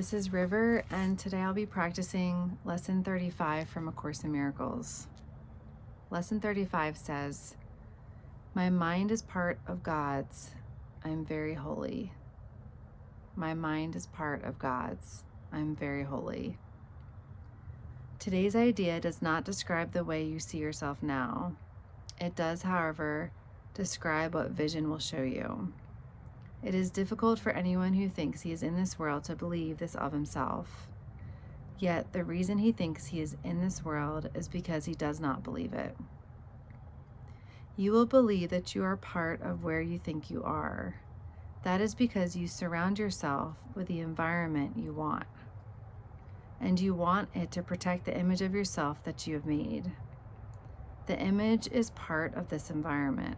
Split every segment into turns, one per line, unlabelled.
this is River, and today I'll be practicing Lesson 35 from A Course in Miracles. Lesson 35 says, "My mind is part of God's. I'm very holy. My mind is part of God's. I'm very holy." Today's idea does not describe the way you see yourself now. It does, however, describe what vision will show you. It is difficult for anyone who thinks he is in this world to believe this of himself. Yet the reason he thinks he is in this world is because he does not believe it. You will believe that you are part of where you think you are. That is because you surround yourself with the environment you want. And you want it to protect the image of yourself that you have made. The image is part of this environment.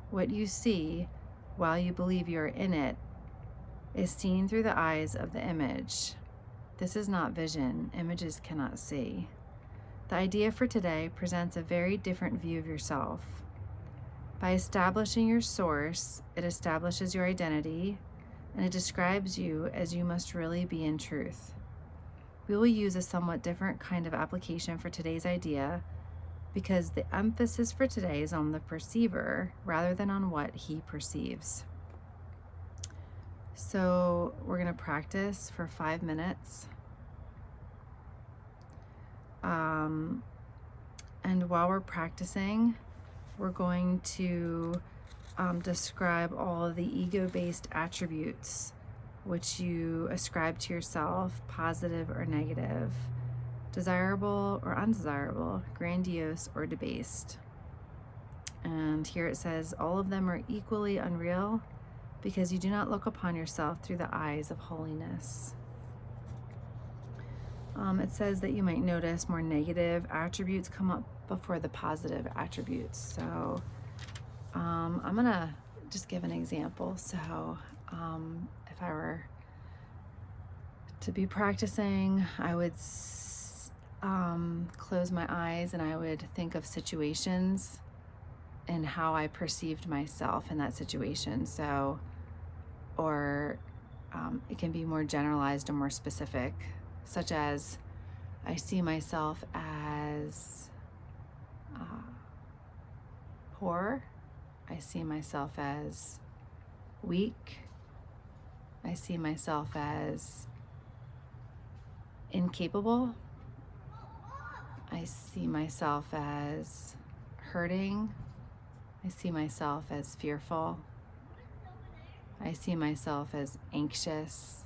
What you see, while you believe you are in it, is seen through the eyes of the image. This is not vision. Images cannot see. The idea for today presents a very different view of yourself. By establishing your source, it establishes your identity, and it describes you as you must really be in truth. We will use a somewhat different kind of application for today's idea because the emphasis for today is on the perceiver rather than on what he perceives. So we're going to practice for 5 minutes. And while we're practicing, we're going to describe all of the ego-based attributes which you ascribe to yourself, positive or negative, desirable or undesirable, grandiose or debased. And here it says, all of them are equally unreal because you do not look upon yourself through the eyes of holiness. It says that you might notice more negative attributes come up before the positive attributes. So I'm gonna just give an example. So if I were to be practicing, I would close my eyes and I would think of situations and how I perceived myself in that situation. So, or it can be more generalized or more specific, such as I see myself as poor. I see myself as weak. I see myself as incapable. I see myself as hurting. I see myself as fearful. I see myself as anxious.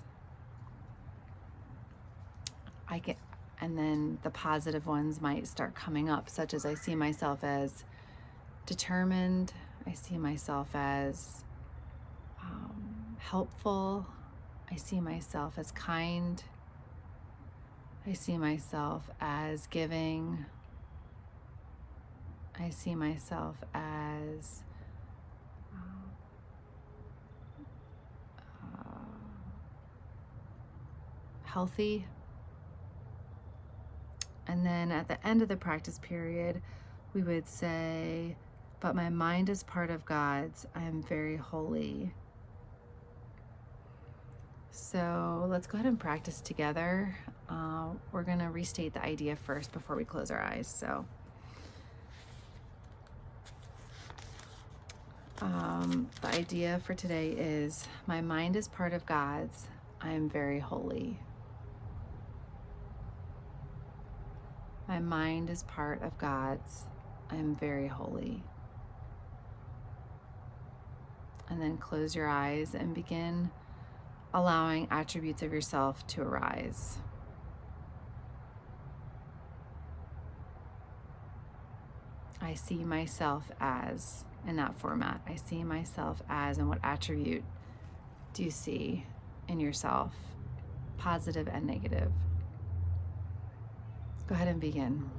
And then the positive ones might start coming up, such as I see myself as determined. I see myself as helpful. I see myself as kind. I see myself as giving. I see myself as healthy. And then at the end of the practice period, we would say, but my mind is part of God's. I am very holy. So let's go ahead and practice together. We're going to restate the idea first before we close our eyes. So the idea for today is, my mind is part of God's. I am very holy. My mind is part of God's. I am very holy. And then close your eyes and begin allowing attributes of yourself to arise. I see myself as, in that format. I see myself as, and what attribute do you see in yourself, positive and negative? Go ahead and begin.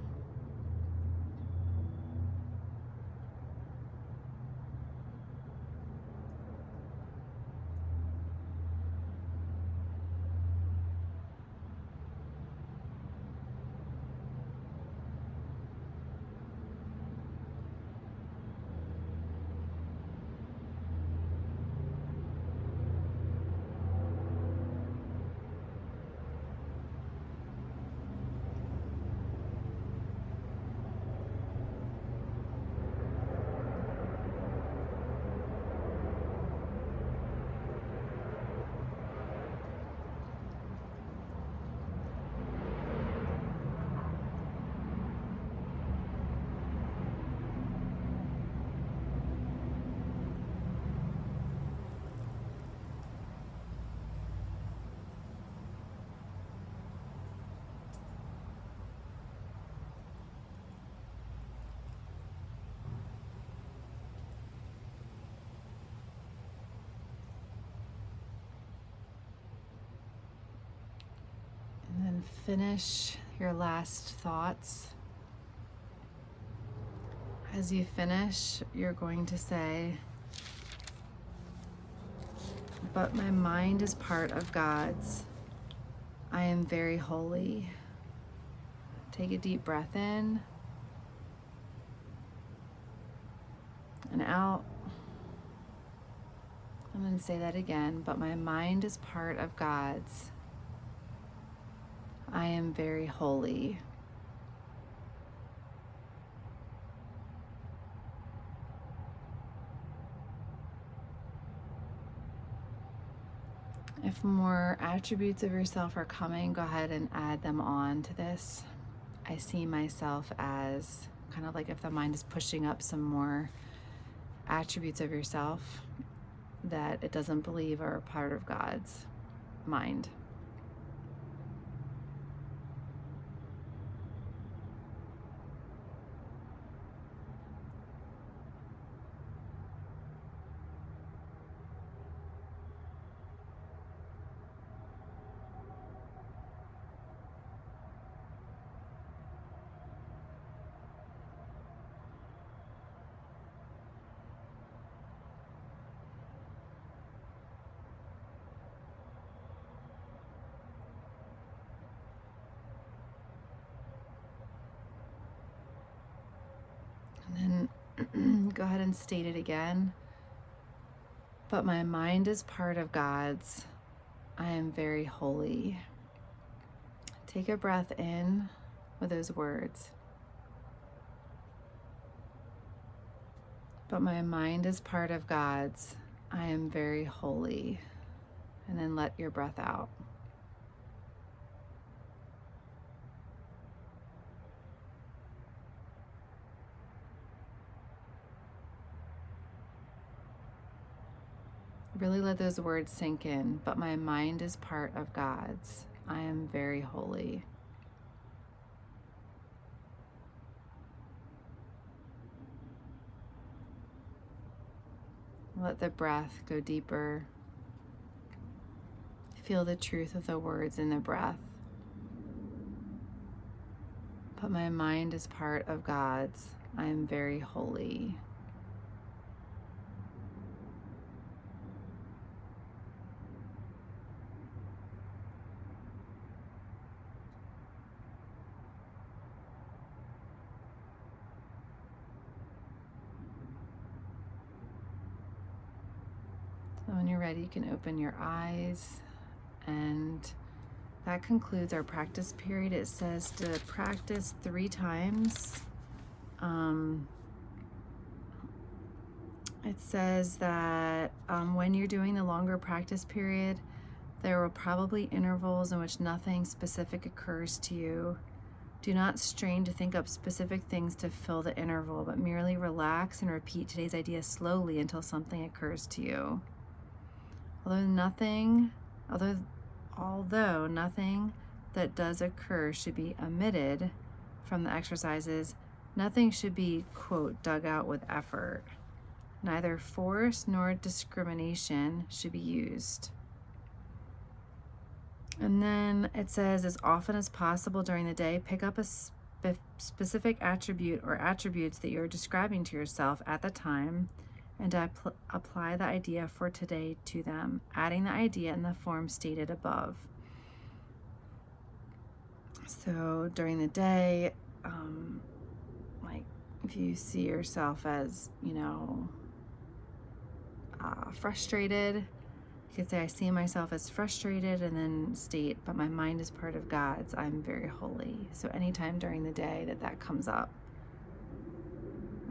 finish your last thoughts. As you finish, you're going to say, but my mind is part of God's. I am very holy. Take a deep breath in and out. And then say that again, but my mind is part of God's. I am very holy. If more attributes of yourself are coming, go ahead and add them on to this. I see myself as kind of like if the mind is pushing up some more attributes of yourself that it doesn't believe are a part of God's mind. And then go ahead and state it again. But my mind is part of God's. I am very holy. Take a breath in with those words. But my mind is part of God's. I am very holy. And then let your breath out. Really let those words sink in. But my mind is part of God's. I am very holy. Let the breath go deeper. Feel the truth of the words in the breath. But my mind is part of God's. I am very holy. So when you're ready, you can open your eyes, and that concludes our practice period. It says to practice 3 times. It says that when you're doing the longer practice period, there will probably intervals in which nothing specific occurs to you. Do not strain to think up specific things to fill the interval, but merely relax and repeat today's idea slowly until something occurs to you. Although nothing that does occur should be omitted from the exercises, nothing should be, quote, dug out with effort. Neither force nor discrimination should be used. And then it says, as often as possible during the day, pick up a specific attribute or attributes that you're describing to yourself at the time, and apply the idea for today to them, adding the idea in the form stated above. So during the day, like if you see yourself as, frustrated, you could say, I see myself as frustrated, and then state, but my mind is part of God's. I'm very holy. So anytime during the day that comes up,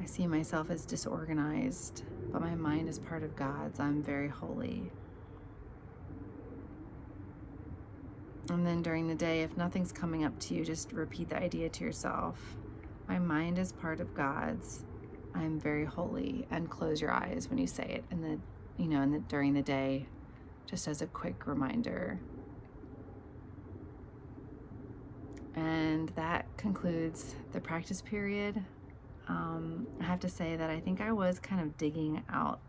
I see myself as disorganized, but my mind is part of God's. I'm very holy. And then during the day, if nothing's coming up to you, just repeat the idea to yourself. My mind is part of God's. I'm very holy. And close your eyes when you say it. And then, during the day, just as a quick reminder. And that concludes the practice period. I have to say that I think I was kind of digging out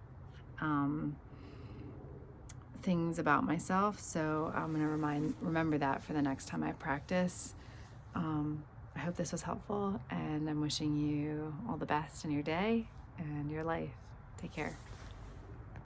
things about myself. So I'm going to remember that for the next time I practice. I hope this was helpful, and I'm wishing you all the best in your day and your life. Take care.